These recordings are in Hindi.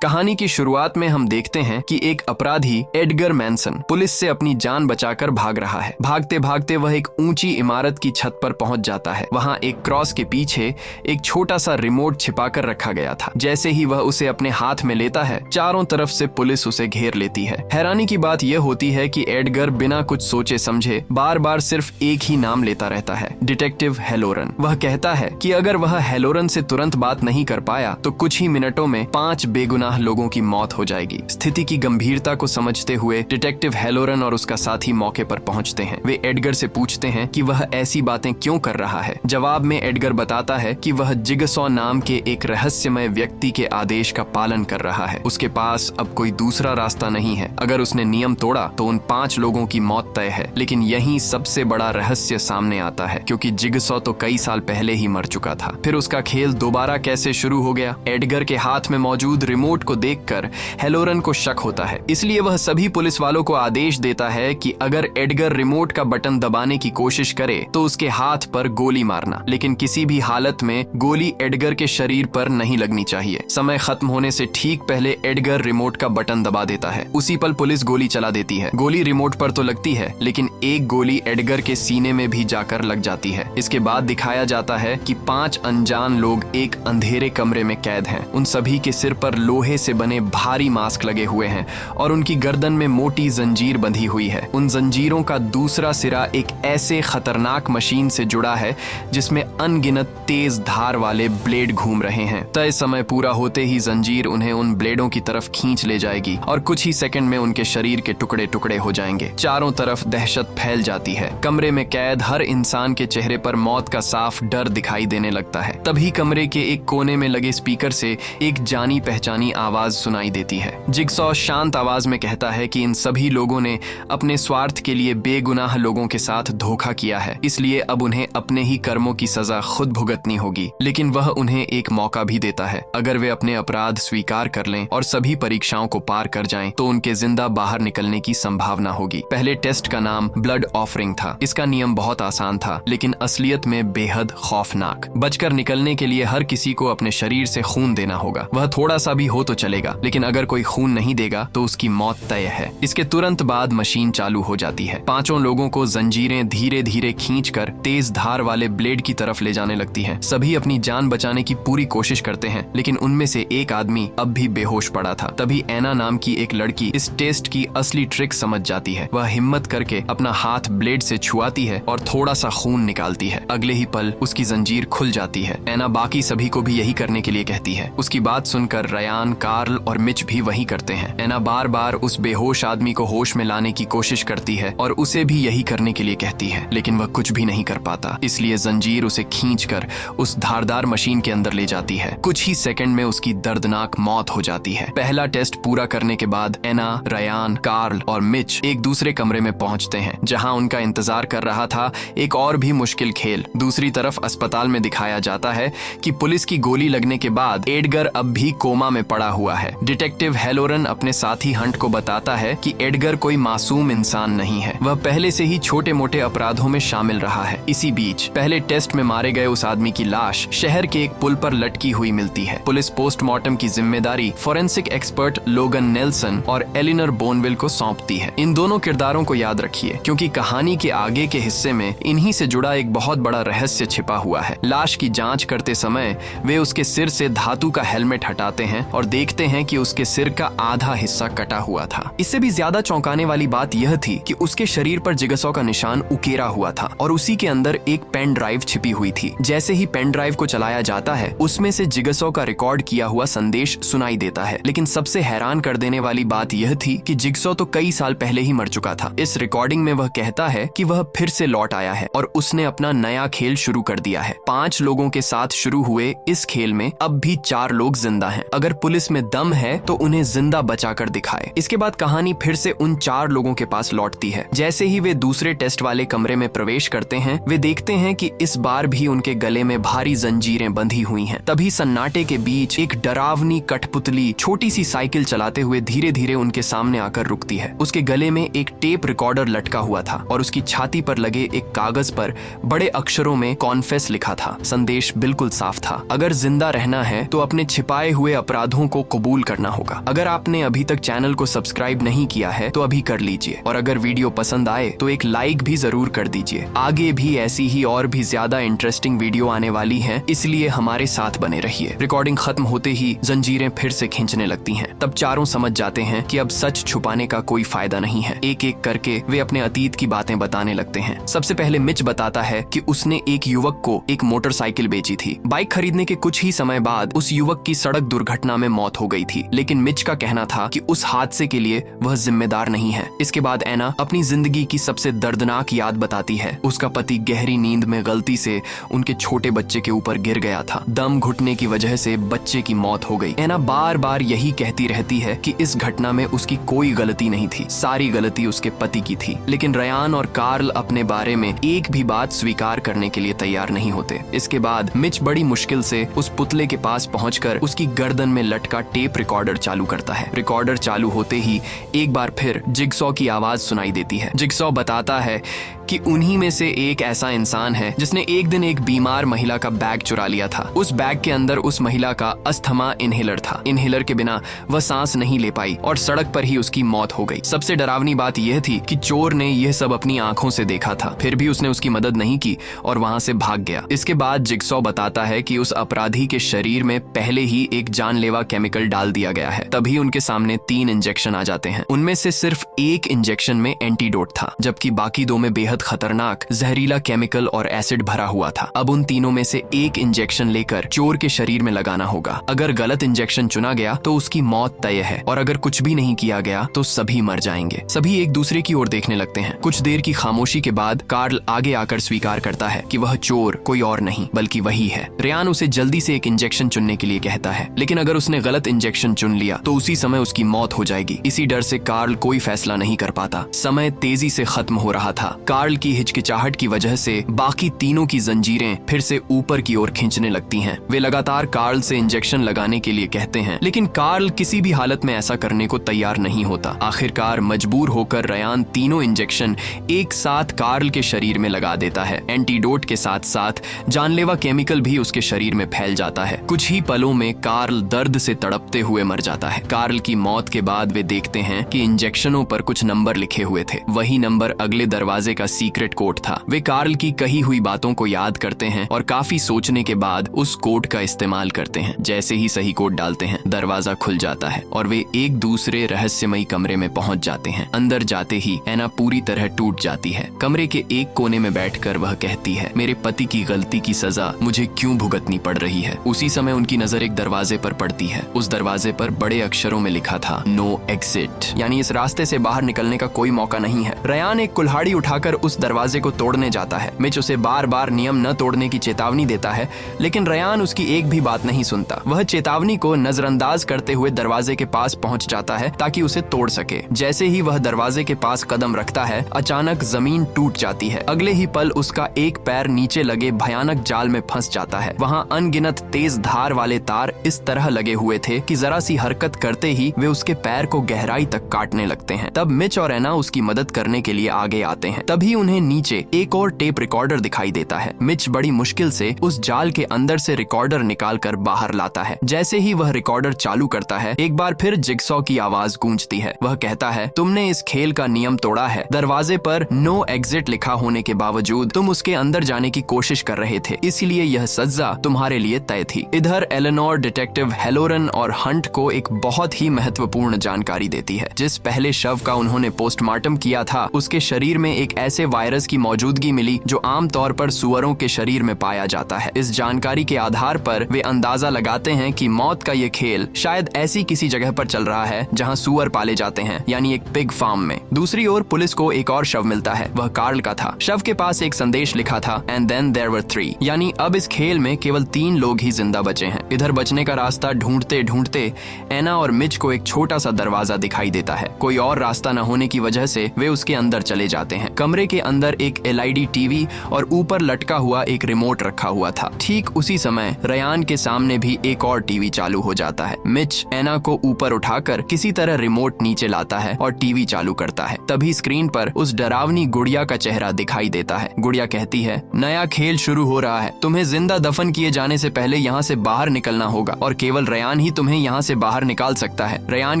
कहानी की शुरुआत में हम देखते हैं कि एक अपराधी एडगर मैनसन पुलिस से अपनी जान बचाकर भाग रहा है। भागते भागते वह एक ऊंची इमारत की छत पर पहुंच जाता है। वहां एक क्रॉस के पीछे एक छोटा सा रिमोट छिपाकर रखा गया था। जैसे ही वह उसे अपने हाथ में लेता है, चारों तरफ से पुलिस उसे घेर लेती है। हैरानी की बात यह होती है कि एडगर बिना कुछ सोचे समझे बार बार सिर्फ एक ही नाम लेता रहता है, डिटेक्टिव हेलोरन। वह कहता है कि अगर वह हेलोरन से तुरंत बात नहीं कर पाया तो कुछ ही मिनटों में 5 बेगुनाह लोगों की मौत हो जाएगी। स्थिति की गंभीरता को समझते हुए डिटेक्टिव हेलोरन और उसका साथी मौके पर पहुंचते हैं। वे एडगर से पूछते हैं कि वह ऐसी बातें क्यों कर रहा है। जवाब में एडगर बताता है कि वह जिगसॉ नाम के एक रहस्यमय व्यक्ति के आदेश का पालन कर रहा है। उसके पास अब कोई दूसरा रास्ता नहीं है। अगर उसने नियम तोड़ा तो उन 5 लोगों की मौत तय है। लेकिन यही सबसे बड़ा रहस्य सामने आता है, क्योंकि जिगसॉ तो कई साल पहले ही मर चुका था। फिर उसका खेल दोबारा कैसे शुरू हो गया? एडगर के हाथ में मौजूद रिमोट को देखकर हेलोरन को शक होता है। इसलिए वह सभी पुलिस वालों को आदेश देता है कि अगर एडगर रिमोट का बटन दबाने की कोशिश करे तो उसके हाथ पर गोली मारना, लेकिन किसी भी हालत में गोली एडगर के शरीर पर नहीं लगनी चाहिए। समय खत्म होने से ठीक पहले एडगर रिमोट का बटन दबा देता है। उसी पल पुलिस गोली चला देती है। गोली रिमोट पर तो लगती है, लेकिन एक गोली एडगर के सीने में भी जाकर लग जाती है। इसके बाद दिखाया जाता है कि 5 अनजान लोग एक अंधेरे कमरे में कैद हैं। उन सभी के सिर पर लोहे से बने भारी मास्क लगे हुए हैं और उनकी गर्दन में मोटी जंजीर बंधी हुई है। उन जंजीरों का दूसरा सिरा एक ऐसे खतरनाक मशीन से जुड़ा है जिसमें अनगिनत तेज धार वाले ब्लेड घूम रहे हैं। तय समय पूरा होते ही जंजीर उन्हें उन ब्लेडों की तरफ खींच ले जाएगी और कुछ ही सेकंड में उनके शरीर के टुकड़े टुकड़े हो जाएंगे। चारों तरफ दहशत फैल जाती है। कमरे में कैद हर इंसान के चेहरे पर मौत का साफ डर दिखाई देने लगता है। तभी कमरे के एक कोने में लगे स्पीकर से एक जानी पहचानी आवाज सुनाई देती है। जिगसॉ शांत आवाज में कहता है कि इन सभी लोगों ने अपने स्वार्थ के लिए बेगुनाह लोगों के साथ धोखा किया है, इसलिए अब उन्हें अपने ही कर्मों की सजा खुद भुगतनी होगी। लेकिन वह उन्हें एक मौका भी देता है। अगर वे अपने अपराध स्वीकार कर लें और सभी परीक्षाओं को पार कर जाएं, तो उनके जिंदा बाहर निकलने की संभावना होगी। पहले टेस्ट का नाम ब्लड ऑफरिंग था। इसका नियम बहुत आसान था, लेकिन असलियत में बेहद खौफनाक। बचकर निकलने के लिए हर किसी को अपने शरीर से खून देना होगा। वह थोड़ा सा भी हो तो चलेगा, लेकिन अगर कोई खून नहीं देगा तो उसकी मौत तय है। इसके तुरंत बाद मशीन चालू हो जाती है। 5 लोगों को जंजीरें धीरे धीरे खींचकर तेज धार वाले ब्लेड की तरफ ले जाने लगती हैं। सभी अपनी जान बचाने की पूरी कोशिश करते हैं, लेकिन उनमें से एक आदमी अब भी बेहोश पड़ा था। तभी एना नाम की एक लड़की इस टेस्ट की असली ट्रिक समझ जाती है। वह हिम्मत करके अपना हाथ ब्लेड से छुआती है और थोड़ा सा खून निकालती है। अगले ही पल उसकी जंजीर खुल जाती है। एना बाकी सभी को भी यही करने के लिए कहती है। उसकी बात सुनकर रयान, कार्ल और मिच भी वही करते हैं। एना बार बार उस बेहोश आदमी को होश में लाने की कोशिश करती है और उसे भी यही करने के लिए कहती है, लेकिन वह कुछ भी नहीं कर पाता। इसलिए जंजीर उसे खींचकर उस धारदार मशीन के अंदर ले जाती है। कुछ ही सेकंड में उसकी दर्दनाक मौत हो जाती है। पहला टेस्ट पूरा करने के बाद एना, रयान, कार्ल और मिच एक दूसरे कमरे में पहुंचते हैं, जहां उनका इंतजार कर रहा था एक और भी मुश्किल खेल। दूसरी तरफ अस्पताल में दिखाया जाता है कि पुलिस की गोली लगने के बाद एडगर अब भी कोमा में पड़ा हुआ है। डिटेक्टिव हेलोरन अपने साथी हंट को बताता है कि एडगर कोई मासूम इंसान नहीं है। वह पहले से ही छोटे मोटे अपराधों में शामिल रहा है। इसी बीच पहले टेस्ट में मारे गए उस आदमी की लाश शहर के एक पुल पर लटकी हुई मिलती है। पुलिस पोस्टमार्टम की जिम्मेदारी फोरेंसिक एक्सपर्ट लोगन नेल्सन और एलिनर बोनविल को सौंपती है। इन दोनों किरदारों को याद रखिए, क्योंकि कहानी के आगे के हिस्से में इन्हीं से जुड़ा एक बहुत बड़ा रहस्य छिपा हुआ है। लाश की जांच करते समय वे उसके सिर से धातु का हेलमेट हटाते हैं और देखते हैं कि उसके सिर का आधा हिस्सा कटा हुआ था। इससे भी ज्यादा चौंकाने वाली बात यह थी कि उसके शरीर पर जिगसॉ का निशान उकेरा हुआ था और उसी के अंदर एक पेन ड्राइव छिपी हुई थी। जैसे ही पेन ड्राइव को चलाया जाता है, उसमें से जिगसॉ का रिकॉर्ड किया हुआ संदेश सुनाई देता है। लेकिन सबसे हैरान कर देने वाली बात यह थी कि जिगसॉ तो कई साल पहले ही मर चुका था। इस रिकॉर्डिंग में वह कहता है कि वह फिर से लौट आया है और उसने अपना नया खेल शुरू कर दिया है। 5 लोगों के साथ शुरू हुए इस खेल में अब भी 4 लोग जिंदा हैं। अगर पुलिस में दम है तो उन्हें जिंदा बचाकर दिखाए। इसके बाद कहानी फिर से उन 4 लोगों के पास लौटती है। जैसे ही वे दूसरे टेस्ट वाले कमरे में प्रवेश करते हैं, वे देखते हैं कि इस बार भी उनके गले में भारी जंजीरें बंधी हुई हैं। तभी सन्नाटे के बीच एक डरावनी कठपुतली छोटी सी साइकिल चलाते हुए धीरे धीरे उनके सामने आकर रुकती है। उसके गले में एक टेप रिकॉर्डर लटका हुआ था और उसकी छाती पर लगे एक कागज पर बड़े अक्षरों में कॉन्फेस लिखा था। संदेश बिल्कुल साफ था। अगर जिंदा रहना है तो अपने छिपाए हुए अपराधों को कबूल करना होगा। अगर आपने अभी तक चैनल को सब्सक्राइब नहीं किया है तो अभी कर लीजिए, और अगर वीडियो पसंद आए तो एक लाइक भी जरूर कर दीजिए। आगे भी ऐसी ही और भी ज्यादा इंटरेस्टिंग वीडियो आने वाली है, इसलिए हमारे साथ बने रहिए। रिकॉर्डिंग खत्म होते ही जंजीरें फिर से खींचने लगती हैं। तब चारों समझ जाते हैं कि अब सच छुपाने का कोई फायदा नहीं है। एक एक करके वे अपने अतीत की बातें बताने लगते हैं। सबसे पहले मिच बताता है कि उसने एक युवक को एक मोटरसाइकिल बेची थी। बाइक खरीदने के कुछ ही समय बाद उस युवक की सड़क दुर्घटना में मौत हो गई थी, लेकिन मिच का कहना था कि उस हादसे के लिए वह जिम्मेदार नहीं है। इसके बाद एना अपनी जिंदगी की सबसे दर्दनाक याद बताती है। उसका पति गहरी नींद में गलती से उनके छोटे बच्चे के ऊपर गिर गया था। दम घुटने की वजह से बच्चे की मौत हो गई। एना बार बार यही कहती रहती है कि इस घटना में उसकी कोई गलती नहीं थी, सारी गलती उसके पति की थी। लेकिन रयान और कार्ल अपने बारे में एक भी बात स्वीकार करने के लिए तैयार नहीं होते। इसके बाद मिच बड़ी मुश्किल से उस पुतले के पास पहुंचकर उसकी गर्दन में लटका टेप रिकॉर्डर चालू करता है। रिकॉर्डर चालू होते ही एक बार फिर जिगसॉ की आवाज सुनाई देती है। जिगसॉ बताता है कि उन्हीं में से एक ऐसा इंसान है जिसने एक दिन एक बीमार महिला का बैग चुरा लिया था। उस बैग के अंदर उस महिला का अस्थमा इनहेलर था। इनहेलर के बिना वह सांस नहीं ले पाई और सड़क पर ही उसकी मौत हो गई। सबसे डरावनी बात यह थी कि चोर ने यह सब अपनी आंखों से देखा था, फिर भी उसने उसकी मदद नहीं की और वहां से भाग गया। इसके बाद जिगसॉ बताता है कि उस अपराधी के शरीर में पहले ही एक जानलेवा केमिकल डाल दिया गया है। तभी उनके सामने 3 इंजेक्शन आ जाते हैं। उनमें से सिर्फ एक इंजेक्शन में एंटीडोट था, जबकि बाकी 2 में बेहद खतरनाक जहरीला केमिकल और एसिड भरा हुआ था। अब उन तीनों में से एक इंजेक्शन लेकर चोर के शरीर में लगाना होगा। अगर गलत इंजेक्शन चुना गया तो उसकी मौत तय है, और अगर कुछ भी नहीं किया गया तो सभी मर जाएंगे। सभी एक दूसरे की ओर देखने लगते हैं। कुछ देर की खामोशी के बाद कार्ल आगे आकर स्वीकार करता है कि वह चोर कोई और नहीं बल्कि वही है। रयान उसे जल्दी से एक इंजेक्शन चुनने के लिए कहता है, लेकिन अगर उसने गलत इंजेक्शन चुन लिया तो उसी समय उसकी मौत हो जाएगी। इसी डर से कार्ल कोई फैसला नहीं कर पाता। समय तेजी से खत्म हो रहा था। कार्ल की हिचकिचाहट की वजह से बाकी तीनों की जंजीरें फिर से ऊपर की ओर खींचने लगती हैं। वे लगातार कार्ल से इंजेक्शन लगाने के लिए कहते हैं, लेकिन कार्ल किसी भी हालत में ऐसा करने को तैयार नहीं होता। आखिरकार मजबूर होकर रयान तीनों इंजेक्शन एक साथ कार्ल के शरीर में लगा देता है। एंटीडोट के साथ साथ जानलेवा केमिकल भी उसके शरीर में फैल जाता है। कुछ ही पलों में कार्ल दर्द से तड़पते हुए मर जाता है। कार्ल की मौत के बाद वे देखते हैं कि इंजेक्शनों पर कुछ नंबर लिखे हुए थे। वही नंबर अगले दरवाजे का सीक्रेट कोड था। वे कार्ल की कही हुई बातों को याद करते हैं और काफी सोचने के बाद उस कोड का इस्तेमाल करते हैं। जैसे ही सही कोड डालते हैं, दरवाजा खुल जाता है और वे एक दूसरे रहस्यमयी कमरे में पहुंच जाते हैं। अंदर जाते ही एना पूरी तरह टूट जाती है। कमरे के एक कोने में बैठकर वह कहती है, मेरे पति की गलती की सजा मुझे क्यों भुगतनी पड़ रही है। उसी समय उनकी नजर एक दरवाजे पर पड़ती है। उस दरवाजे पर बड़े अक्षरों में लिखा था, नो एग्जिट, यानी इस रास्ते से बाहर निकलने का कोई मौका नहीं है। रयान एक कुल्हाड़ी उठाकर उस दरवाजे को तोड़ने जाता है। मिच उसे बार बार नियम न तोड़ने की चेतावनी देता है, लेकिन रयान उसकी एक भी बात नहीं सुनता। वह चेतावनी को नजरअंदाज करते हुए दरवाजे के पास पहुंच जाता है ताकि उसे तोड़ सके। जैसे ही वह दरवाजे के पास कदम रखता है, अचानक जमीन टूट जाती है। अगले ही पल उसका एक पैर नीचे लगे भयानक जाल में फंस जाता है। वहाँ अनगिनत तेज धार वाले तार इस तरह लगे हुए थे कि जरा सी हरकत करते ही वे उसके पैर को गहराई तक काटने लगते हैं। तब मिच और एना उसकी मदद करने के लिए आगे आते हैं। तभी उन्हें नीचे एक और टेप रिकॉर्डर दिखाई देता है। मिच बड़ी मुश्किल से उस जाल के अंदर से रिकॉर्डर निकालकर बाहर लाता है। जैसे ही वह रिकॉर्डर चालू करता है, एक बार फिर जिगसॉ की आवाज गूंजती है। वह कहता है, तुमने इस खेल का नियम तोड़ा है। दरवाजे पर नो एग्जिट लिखा होने के बावजूद तुम उसके अंदर जाने की कोशिश कर रहे थे, इसलिए यह सजा तुम्हारे लिए तय थी। इधर एलेनोर डिटेक्टिव हेलोरन और हंट को एक बहुत ही महत्वपूर्ण जानकारी देती है। जिस पहले शव का उन्होंने पोस्टमार्टम किया था, उसके शरीर में एक ऐसे वायरस की मौजूदगी मिली जो आमतौर पर सुअरों के शरीर में पाया जाता है। इस जानकारी के आधार पर वे अंदाजा लगाते हैं कि मौत का ये खेल शायद ऐसी किसी जगह पर चल रहा है जहां सुअर पाले जाते हैं, यानी एक पिग फार्म में। दूसरी ओर पुलिस को एक और शव मिलता है। वह कार्ल का था। शव के पास एक संदेश लिखा था, एंड देन देयर वर 3, यानी अब इस खेल में केवल 3 लोग ही जिंदा बचे हैं। इधर बचने का रास्ता ढूंढते ढूंढते एना और मिच को एक छोटा सा दरवाजा दिखाई देता है। कोई और रास्ता न होने की वजह से वे उसके अंदर चले जाते हैं। कमरे के अंदर एक एलईडी टीवी और ऊपर लटका हुआ एक रिमोट रखा हुआ था। ठीक उसी समय रयान के सामने भी एक और टीवी चालू हो जाता है। मिच एना को ऊपर उठाकर किसी तरह रिमोट नीचे लाता है और टीवी चालू करता है। तभी स्क्रीन पर उस डरावनी गुड़िया का चेहरा दिखाई देता है। गुड़िया कहती है, नया खेल शुरू हो रहा है। तुम्हें जिंदा दफन किए जाने से पहले यहाँ से बाहर निकलना होगा और केवल रयान रयान ही तुम्हें यहाँ से बाहर निकाल सकता है। रयान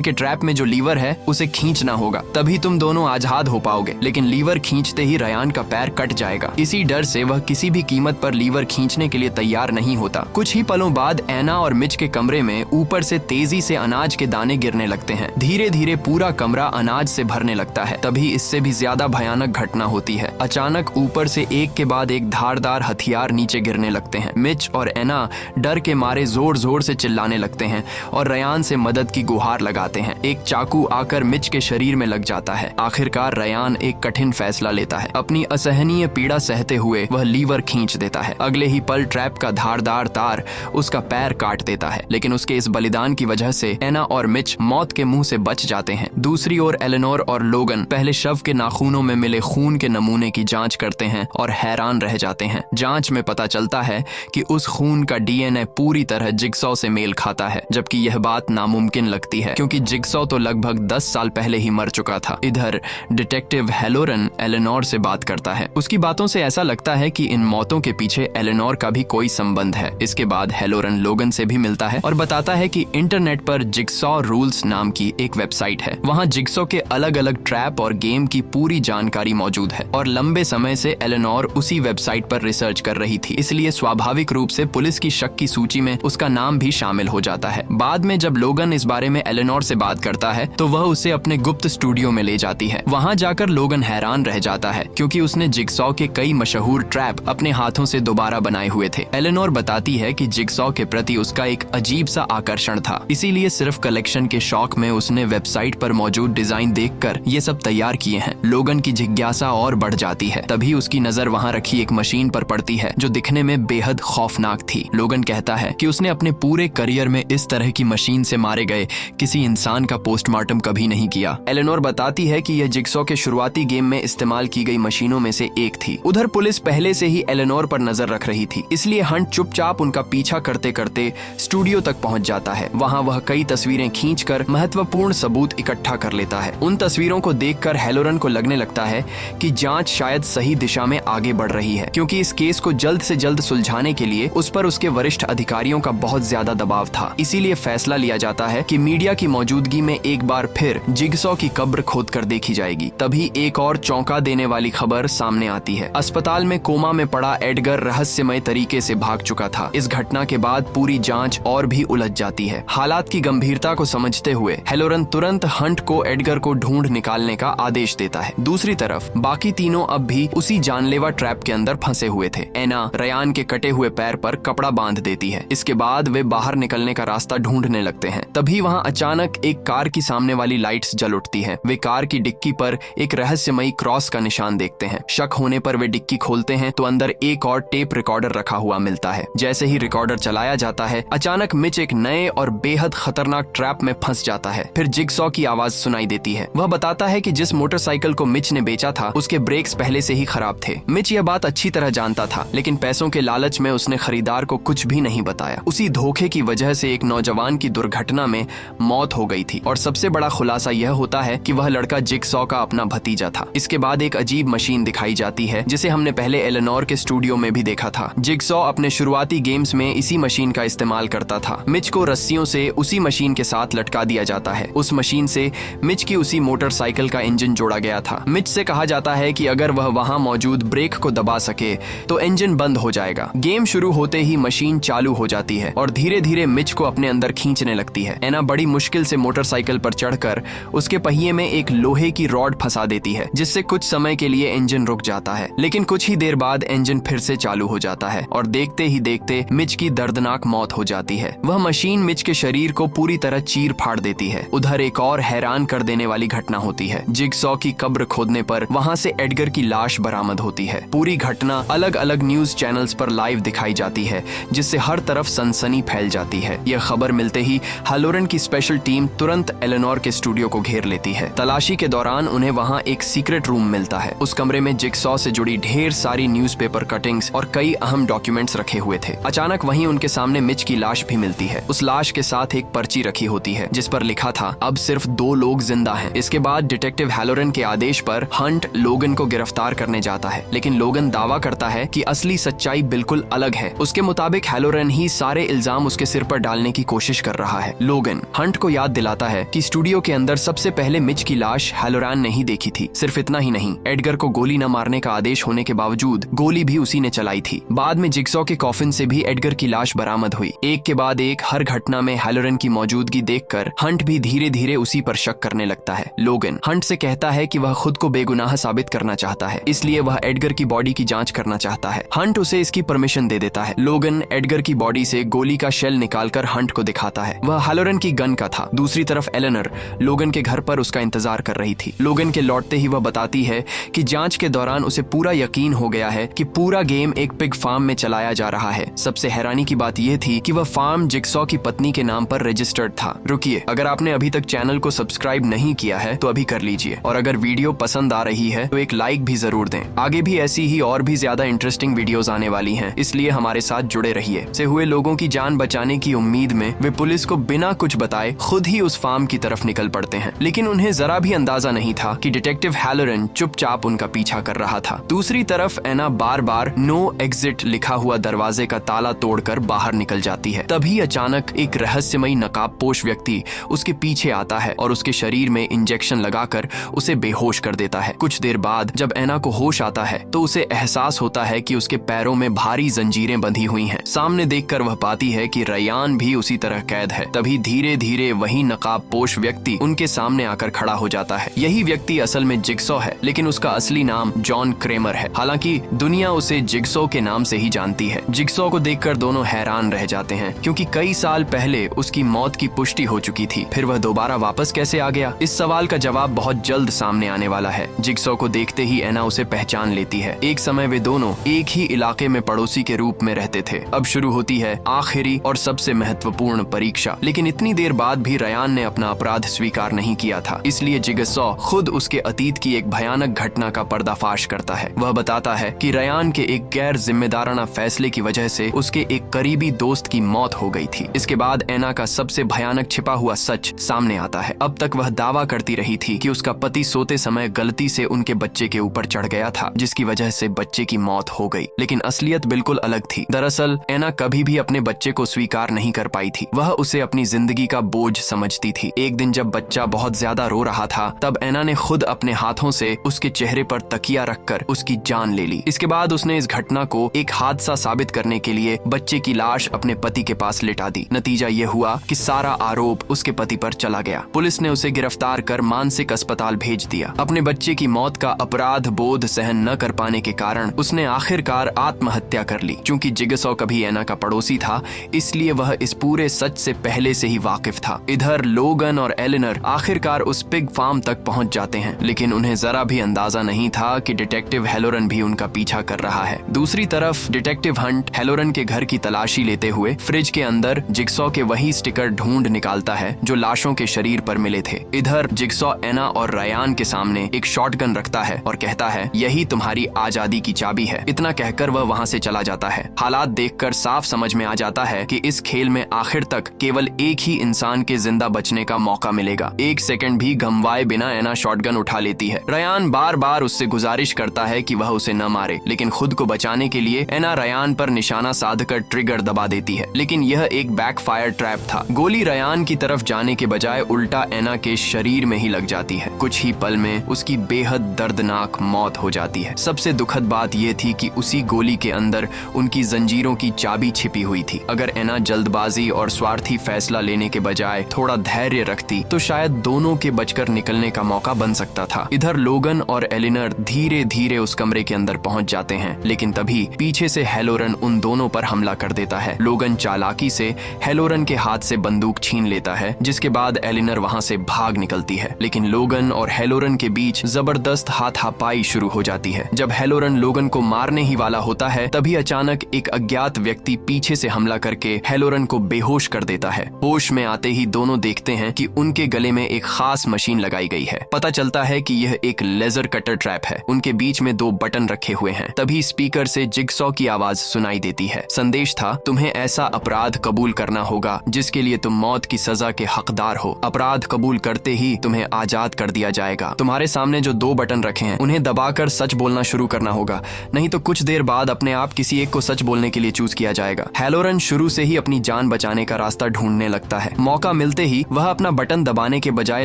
के ट्रैप में जो लीवर है उसे खींचना होगा, तभी तुम दोनों आजाद हो पाओगे। लेकिन लीवर खींचते ही रयान का पैर कट जाएगा। इसी डर से वह किसी भी कीमत पर लीवर खींचने के लिए तैयार नहीं होता। कुछ ही पलों बाद एना और मिच के कमरे में ऊपर से तेजी से अनाज के दाने गिरने लगते हैं। धीरे धीरे पूरा कमरा अनाज से भरने लगता है। तभी इससे भी ज्यादा भयानक घटना होती है। अचानक ऊपर से एक के बाद एक धारदार हथियार नीचे गिरने लगते हैं। मिच और एना डर के मारे जोर जोर से चिल्लाने लगते हैं और रयान से मदद की गुहार लगाते हैं। एक चाकू आकर मिच के शरीर में लग जाता है। आखिरकार रयान एक कठिन फैसला लेता है। अपनी असहनीय पीड़ा सहते हुए वह लीवर खींच देता है। अगले ही पल ट्रैप का धारदार तार उसका पैर काट देता है। लेकिन उसके इस बलिदान की वजह से एना और मिच मौत के मुंह से बच जाते हैं। दूसरी ओर एलेनोर और लोगन पहले शव के नाखूनों में मिले खून के नमूने की जांच करते हैं और हैरान रह जाते हैं। जांच में पता चलता है कि उस खून का डीएनए पूरी तरह जिगसॉ से मेल खाता है, जबकि यह बात नामुमकिन लगती है क्योंकि जिगसॉ तो लगभग 10 साल पहले ही मर चुका था। इधर डिटेक्टिव हेलोरन एलेनोर से बात करता है। उसकी बातों से ऐसा लगता है कि इन मौतों के पीछे एलेनोर का भी कोई संबंध है। इसके बाद हेलोरन लोगन से भी मिलता है और बताता है कि इंटरनेट पर जिगसॉ रूल्स नाम की एक वेबसाइट है। वहाँ जिगसॉ के अलग अलग ट्रैप और गेम की पूरी जानकारी मौजूद है और लंबे समय से एलेनोर उसी वेबसाइट पर रिसर्च कर रही थी, इसलिए स्वाभाविक रूप से पुलिस की शक की सूची में उसका नाम भी शामिल हो जाता है। बाद में जब लोगन इस बारे में एलेनोर से बात करता है तो वह उसे अपने गुप्त स्टूडियो में ले जाती है। वहाँ जाकर लोगन हैरान रह जाता है क्योंकि उसने जिगसॉ के कई मशहूर ट्रैप अपने हाथों से दोबारा बनाए हुए थे। एलेनोर बताती है कि जिगसॉ के प्रति उसका एक अजीब सा आकर्षण था, इसीलिए सिर्फ कलेक्शन के शौक में उसने वेबसाइट पर मौजूद डिजाइन देखकर ये सब तैयार किए हैं। लोगन की जिज्ञासा और बढ़ जाती है। तभी उसकी नजर वहाँ रखी एक मशीन पर पड़ती है जो दिखने में बेहद खौफनाक थी। लोगन कहता है कि उसने अपने पूरे करियर में इस तरह की मशीन से मारे गए किसी इंसान का पोस्टमार्टम कभी नहीं किया। एलेनोर बताती है कि यह जिगसॉ के शुरुआती गेम में इस्तेमाल की गई मशीनों में से एक थी। उधर पुलिस पहले से ही एलेनोर पर नजर रख रही थी, इसलिए हंट चुपचाप उनका पीछा करते करते स्टूडियो तक पहुंच जाता है। वहां वह कई तस्वीरें खींचकर महत्वपूर्ण सबूत इकट्ठा कर लेता है। उन तस्वीरों को देखकर हेलोरन को लगने लगता है कि जांच शायद सही दिशा में आगे बढ़ रही है, क्योंकि इस केस को जल्द से जल्द सुलझाने के लिए उस पर उसके वरिष्ठ अधिकारियों का बहुत ज्यादा दबाव था। इसीलिए फैसला लिया जाता है कि मीडिया की मौजूदगी में एक बार फिर जिगसॉ की कब्र खोदकर देखी जाएगी। तभी एक और चौंका देने वाली खबर सामने आती है। अस्पताल में कोमा में पड़ा एडगर रहस्यमय तरीके से भाग चुका था। इस घटना के बाद पूरी जांच और भी उलझ जाती है। हालात की गंभीरता को समझते हुए हेलोरन तुरंत हंट को एडगर को ढूंढ निकालने का आदेश देता है। दूसरी तरफ बाकी तीनों अब भी उसी जानलेवा ट्रैप के अंदर फंसे हुए थे। एना रयान के कटे हुए पैर पर कपड़ा बांध देती है। इसके बाद वे बाहर निकलने का रास्ता ढूंढने लगते हैं। तभी वहां अचानक एक कार की सामने वाली लाइट्स जल उठती हैं। वे कार की डिक्की पर एक रहस्यमयी क्रॉस का निशान देखते हैं। शक होने पर वे डिक्की खोलते हैं तो अंदर एक और टेप रिकॉर्डर रखा हुआ मिलता है। जैसे ही रिकॉर्डर चलाया जाता है, अचानक मिच एक नए और बेहद खतरनाक ट्रैप में फंस जाता है। फिर जिगसॉ की आवाज सुनाई देती है। वह बताता है कि जिस मोटरसाइकिल को मिच ने बेचा था उसके ब्रेक्स पहले से ही खराब थे। मिच यह बात अच्छी तरह जानता था, लेकिन पैसों के लालच में उसने खरीदार को कुछ भी नहीं बताया। उसी धोखे की वजह से एक नौजवान की दुर्घटना में मौत हो गई थी और सबसे बड़ा खुलासा यह होता है कि वह लड़का जिगसॉ का अपना भतीजा था। इसके बाद एक अजीब मशीन दिखाई जाती है जिसे हमने पहले एलेनोर के स्टूडियो में भी देखा था। जिगसॉ अपने शुरुआती गेम्स में इसी मशीन का इस्तेमाल करता था। मिच को रस्सियों से उसी मशीन के साथ लटका दिया जाता है। उस मशीन से मिच की उसी मोटरसाइकिल का इंजन जोड़ा गया था। मिच से कहा जाता है कि अगर वह वहां मौजूद ब्रेक को दबा सके तो इंजन बंद हो जाएगा। गेम शुरू होते ही मशीन चालू हो जाती है और धीरे धीरे मिच को अपने अंदर खींचने लगती है। एना बड़ी मुश्किल से मोटरसाइकिल पर चढ़कर उसके पहिए में एक लोहे की रॉड फंसा देती है, जिससे कुछ समय के लिए इंजन रुक जाता है। लेकिन कुछ ही देर बाद इंजन फिर से चालू हो जाता है और देखते ही देखते मिच की दर्दनाक मौत हो जाती है। वह मशीन मिच के शरीर को पूरी तरह चीर फाड़ देती है। उधर एक और हैरान कर देने वाली घटना होती है। जिगसॉ की कब्र खोदने पर वहां से एडगर की लाश बरामद होती है। पूरी घटना अलग अलग न्यूज चैनल्स पर लाइव दिखाई जाती है, जिससे हर तरफ सनसनी फैल जाती है। यह खबर मिलते ही हेलोरन की स्पेशल टीम तुरंत एलेनोर के स्टूडियो को घेर लेती है। तलाशी के दौरान उन्हें वहां एक सीक्रेट रूम मिलता है। उस कमरे में जिगसॉ से जुड़ी ढेर सारी न्यूज़पेपर कटिंग्स और कई अहम डॉक्यूमेंट्स रखे हुए थे। अचानक वहीं उनके सामने मिच की लाश भी मिलती है। उस लाश के साथ एक पर्ची रखी होती है जिस पर लिखा था, अब सिर्फ 2 लोग जिंदा हैं। इसके बाद डिटेक्टिव हेलोरन के आदेश पर हंट लोगन को गिरफ्तार करने जाता है, लेकिन लोगन दावा करता है कि असली सच्चाई बिल्कुल अलग है। उसके मुताबिक हेलोरन ही सारे इल्जाम उसके सिर पर डालने बचाने की कोशिश कर रहा है। लोगन हंट को याद दिलाता है कि स्टूडियो के अंदर सबसे पहले मिच की लाश हैलोरन ने ही देखी थी। सिर्फ इतना ही नहीं, एडगर को गोली न मारने का आदेश होने के बावजूद गोली भी उसी ने चलाई थी। बाद में जिगसॉ के कॉफिन से भी एडगर की लाश बरामद हुई। एक के बाद एक हर घटना में हैलोरन की मौजूदगी देखकर हंट भी धीरे धीरे उसी पर शक करने लगता है। लोगन हंट से कहता है कि वह खुद को बेगुनाह साबित करना चाहता है, इसलिए वह एडगर की बॉडी की जांच करना चाहता है। हंट उसे इसकी परमिशन दे देता है। लोगन एडगर की बॉडी से गोली का शेल निकालकर हंट को दिखाता है। वह हैलोरन की गन का था। दूसरी तरफ एलेनर लोगन के घर पर उसका इंतजार कर रही थी। लोगन के लौटते ही वह बताती है कि जांच के दौरान उसे पूरा यकीन हो गया है कि पूरा गेम एक पिग फार्म में चलाया जा रहा है। सबसे हैरानी की बात यह थी कि वह फार्म जिगसॉ की पत्नी के नाम पर रजिस्टर्ड था। रुकिए, अगर आपने अभी तक चैनल को सब्सक्राइब नहीं किया है तो अभी कर लीजिए, और अगर वीडियो पसंद आ रही है तो एक लाइक भी जरूर दें। आगे भी ऐसी ही और भी ज्यादा इंटरेस्टिंग वीडियोस आने वाली हैं, इसलिए हमारे साथ जुड़े रहिए। से हुए लोगों की जान बचाने की उम्मीद में वे पुलिस को बिना कुछ बताए खुद ही उस फार्म की तरफ निकल पड़ते हैं, लेकिन उन्हें जरा भी अंदाजा नहीं था कि डिटेक्टिव हैलोरन चुपचाप उनका पीछा कर रहा था। दूसरी तरफ एना बार बार नो एग्जिट लिखा हुआ दरवाजे का ताला तोड़कर बाहर निकल जाती है। तभी अचानक एक रहस्यमयी नकाबपोश व्यक्ति उसके पीछे आता है और उसके शरीर में इंजेक्शन लगाकर उसे बेहोश कर देता है। कुछ देर बाद जब एना को होश आता है तो उसे एहसास होता है कि उसके पैरों में भारी जंजीरें बंधी हुई हैं। सामने देखकर वह पाती है कि रयान भी उसी तरह कैद है। तभी धीरे धीरे वही नकाबपोश व्यक्ति उनके सामने आकर खड़ा हो जाता है। यही व्यक्ति असल में जिगसॉ है, लेकिन उसका असली नाम जॉन क्रेमर है। हालांकि दुनिया उसे जिगसॉ के नाम से ही जानती है। जिगसॉ को देखकर दोनों हैरान रह जाते हैं, क्योंकि कई साल पहले उसकी मौत की पुष्टि हो चुकी थी। फिर वह दोबारा वापस कैसे आ गया? इस सवाल का जवाब बहुत जल्द सामने आने वाला है। जिगसॉ को देखते ही एना उसे पहचान लेती है। एक समय वे दोनों एक ही इलाके में पड़ोसी के रूप में रहते थे। अब शुरू होती है आखिरी और सबसे महत्वपूर्ण परीक्षा। लेकिन इतनी देर बाद भी रयान ने अपना अपराध स्वीकार नहीं किया था, इसलिए जिगसॉ खुद उसके अतीत की एक भयानक घटना का पर्दाफाश करता है। वह बताता है कि रयान के एक गैर जिम्मेदाराना फैसले की वजह से उसके एक करीबी दोस्त की मौत हो गई थी। इसके बाद एना का सबसे भयानक छिपा हुआ सच सामने आता है। अब तक वह दावा करती रही थी कि उसका पति सोते समय गलती से उनके बच्चे के ऊपर चढ़ गया था, जिसकी वजह से बच्चे की मौत हो गई। लेकिन असलियत बिल्कुल अलग थी। दरअसल एना कभी भी अपने बच्चे को स्वीकार नहीं कर पाई थी। वह उसे अपनी जिंदगी का बोझ समझती थी। एक दिन जब बच्चा बहुत ज्यादा रो रहा था, तब एना ने खुद अपने हाथों से उसके चेहरे पर तकिया रखकर उसकी जान ले ली। इसके बाद उसने इस घटना को एक हादसा साबित करने के लिए बच्चे की लाश अपने पति के पास लिटा दी। नतीजा ये हुआ कि सारा आरोप उसके पति पर चला गया। पुलिस ने उसे गिरफ्तार कर मानसिक अस्पताल भेज दिया। अपने बच्चे की मौत का अपराध बोध सहन न कर पाने के कारण उसने आखिरकार आत्महत्या कर ली। क्योंकि जिगसॉ कभी एना का पड़ोसी था, इसलिए वह इस पूरे सच से पहले से ही वाकिफ था। इधर लोगन और एलेनर आखिरकार उस पिग फार्म तक पहुंच जाते हैं, लेकिन उन्हें जरा भी अंदाजा नहीं था कि डिटेक्टिव हैलोरन भी उनका पीछा कर रहा है। दूसरी तरफ डिटेक्टिव हंट हैलोरन के घर की तलाशी लेते हुए फ्रिज के अंदर जिगसॉ के वही स्टिकर ढूंढ निकालता है जो लाशों के शरीर पर मिले थे। इधर जिगसॉ एना और रयान के सामने एक शॉटगन रखता है और कहता है, यही तुम्हारी आजादी की चाबी है। इतना कहकर वह वहां से चला जाता है। हालात देखकर साफ समझ में आ जाता है कि इस खेल में आखिर तक केवल एक ही इंसान के जिंदा बचने का मौका मिलेगा। एक सेकंड भी गंवाए बिना एना शॉटगन उठा लेती है। रयान बार बार उससे गुजारिश करता है कि वह उसे न मारे, लेकिन खुद को बचाने के लिए एना रयान पर निशाना साधकर ट्रिगर दबा देती है। लेकिन यह एक बैकफायर ट्रैप था। गोली रयान की तरफ जाने के बजाय उल्टा एना के शरीर में ही लग जाती है। कुछ ही पल में उसकी बेहद दर्दनाक मौत हो जाती है। सबसे दुखद बात यह थी कि उसी गोली के अंदर उनकी जंजीरों की चाबी छिपी हुई थी। अगर एना जल्दबाजी और स्वार्थी फैसला लेने के बजाय थोड़ा धैर्य रखती तो शायद दोनों के बचकर निकलने का मौका बन सकता था। इधर लोगन और एलिनर धीरे धीरे उस कमरे के अंदर पहुंच जाते हैं, लेकिन तभी पीछे से हैलोरन उन दोनों पर हमला कर देता है। लोगन चालाकी से हैलोरन के हाथ से बंदूक छीन लेता है, जिसके बाद एलिनर वहां से भाग निकलती है। लेकिन लोगन और हैलोरन के बीच जबरदस्त हाथापाई शुरू हो जाती है। जब हैलोरन लोगन को मारने ही वाला होता है, तभी अचानक एक अज्ञात व्यक्ति पीछे से हमला करके हैलोरन को बेहोश कर देता है। होश में आते ही दोनों देखते हैं कि उनके गले में एक खास मशीन लगाई गई है। पता चलता है कि यह एक लेजर कटर ट्रैप है। उनके बीच में 2 बटन रखे हुए हैं। तभी स्पीकर से जिगसॉ की आवाज सुनाई देती है। संदेश था, तुम्हें ऐसा अपराध कबूल करना होगा जिसके लिए तुम मौत की सजा के हकदार हो। अपराध कबूल करते ही तुम्हें आजाद कर दिया जाएगा। तुम्हारे सामने जो 2 बटन रखे हैं उन्हें दबाकर सच बोलना शुरू करना होगा, नहीं तो कुछ देर बाद अपने आप किसी एक को सच बोलने के लिए चूज किया जाएगा। हैलोरन शुरू से ही अपनी जान बचाने का रास्ता ढूंढने लगता है। मौका मिलते ही वह अपना बटन दबाने के बजाय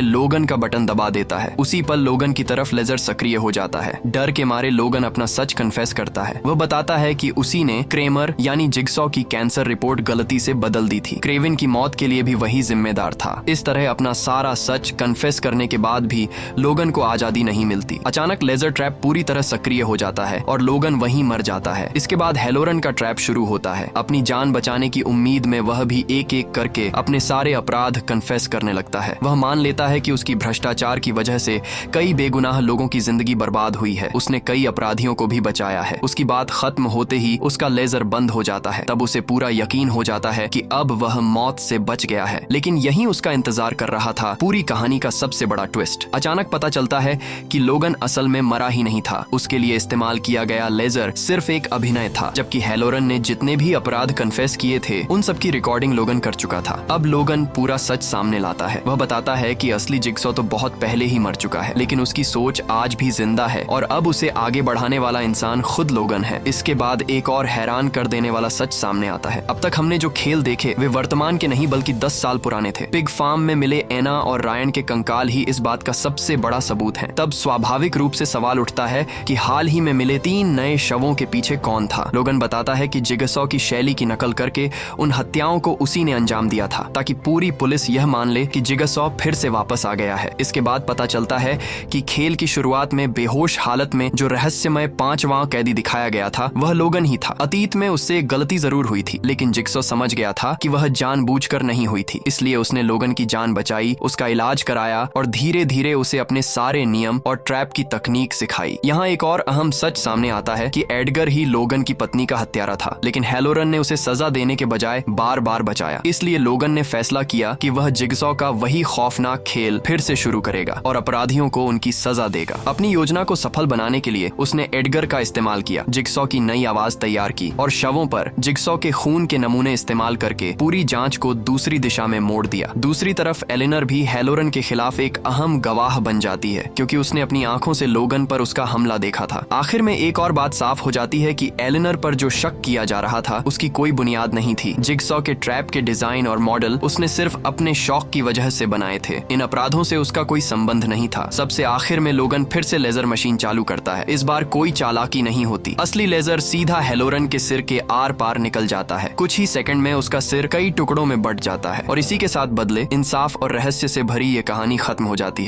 लोगन का बटन दबा देता है। उसी पल लोगन की तरफ लेजर सक्रिय हो जाता है। डर के मारे लोगन अपना सच कन्फेस करता है। वह बताता है कि उसी ने क्रेमर यानी जिगसॉ की कैंसर रिपोर्ट गलती से बदल दी थी। क्रेविन की मौत के लिए भी वही जिम्मेदार था। इस तरह अपना सारा सच कन्फेस करने के बाद भी लोगन को आजादी नहीं मिलती। अचानक लेजर ट्रैप पूरी तरह सक्रिय हो जाता है और लोगन वहीं मर जाता है। इसके बाद हेलोरन का ट्रैप शुरू होता है। अपनी जान बचाने की उम्मीद में वह भी एक एक करके अपने सारे अपराध कन्फेस करने लगता है। वह मान लेता है कि उसकी भ्रष्टाचार की वजह से कई बेगुनाह लोगों की जिंदगी बर्बाद हुई है। उसने कई अपराधियों को भी बचाया है। उसकी बात खत्म होते ही उसका लेजर बंद हो जाता है। तब उसे पूरा यकीन हो जाता है कि अब वह मौत से बच गया है। लेकिन यहीं उसका इंतजार कर रहा था पूरी कहानी का सबसे बड़ा ट्विस्ट। अचानक पता चलता है कि लोगन असल में मरा ही नहीं था। उसके लिए इस्तेमाल किया गया लेजर सिर्फ एक अभिनय था। जबकि हेलोरन ने जितने भी अपराध कन्फेस किए थे उन सब की रिकॉर्डिंग लोगन कर चुका था। अब लोगन पूरा सच सामने लाता है। वह बताता है कि असली जिगसॉ तो बहुत पहले ही मर चुका है, लेकिन उसकी सोच आज भी जिंदा है और अब उसे आगे बढ़ाने वाला इंसान खुद लोगन है। इसके बाद एक और हैरान कर देने वाला सच सामने आता है। अब तक हमने जो खेल देखे वे वर्तमान के नहीं बल्कि 10 साल पुराने थे। पिग फार्म में मिले एना और रायन के कंकाल ही इस बात का सबसे बड़ा सबूत है। तब स्वाभाविक रूप से सवाल उठता है कि हाल ही में मिले 3 नए शवों के पीछे कौन था। लोगन बताता है कि जिगसॉ की शैली की नकल करके उन हत्याओं को उसी ने अंजाम दिया था ताकि पूरी पुलिस यह मान ले कि जिगसॉ फिर से वापस आ गया है। इसके बाद पता चलता है कि खेल की शुरुआत में बेहोश हालत में जो रहस्यमय 5वां कैदी दिखाया गया था वह लोगन ही था। अतीत में उससे एक गलती जरूर हुई थी, लेकिन जिगसॉ समझ गया था कि वह जानबूझकर नहीं हुई थी। इसलिए उसने लोगन की जान बचाई, उसका इलाज कराया और धीरे धीरे उसे अपने सारे नियम और ट्रैप की तकनीक सिखाई। यहाँ एक और अहम सच सामने आता है कि एडगर ही लोगन की पत्नी का हत्यारा था, लेकिन हेलोरन ने उसे सजा देने के बजाय बार बार बचाया। इसलिए लोगन ने फैसला किया कि वह जिगसॉ का वही खौफनाक खेल फिर से शुरू करेगा और अपराधियों को उनकी सजा देगा। अपनी योजना को सफल बनाने के लिए उसने एडगर का इस्तेमाल किया, जिगसॉ की नई आवाज तैयार की और शवों पर जिगसॉ के खून के नमूने इस्तेमाल करके पूरी जांच को दूसरी दिशा में मोड़ दिया। दूसरी तरफ एलिनर भी हेलोरन के खिलाफ एक अहम गवाह बन जाती है, क्योंकि उसने अपनी आंखों से लोगन पर उसका हमला देखा था। आखिर में एक और बात साफ हो जाती है कि एलिनर पर जो शक किया जा रहा था उसकी कोई बुनियाद नहीं थी। जिगसॉ के ट्रैप के डिजाइन और मॉडल उसने सिर्फ अपने शौक की वजह से बनाए थे। इन अपराधों से उसका कोई संबंध नहीं था। सबसे आखिर में लोगन फिर से लेजर मशीन चालू करता है। इस बार कोई चालाकी नहीं होती। असली लेजर सीधा हेलोरन के सिर के आर पार निकल जाता है। कुछ ही सेकंड में उसका सिर कई टुकड़ों में बट जाता है और इसी के साथ बदले इंसाफ और रहस्य से भरी ये कहानी खत्म हो जाती है।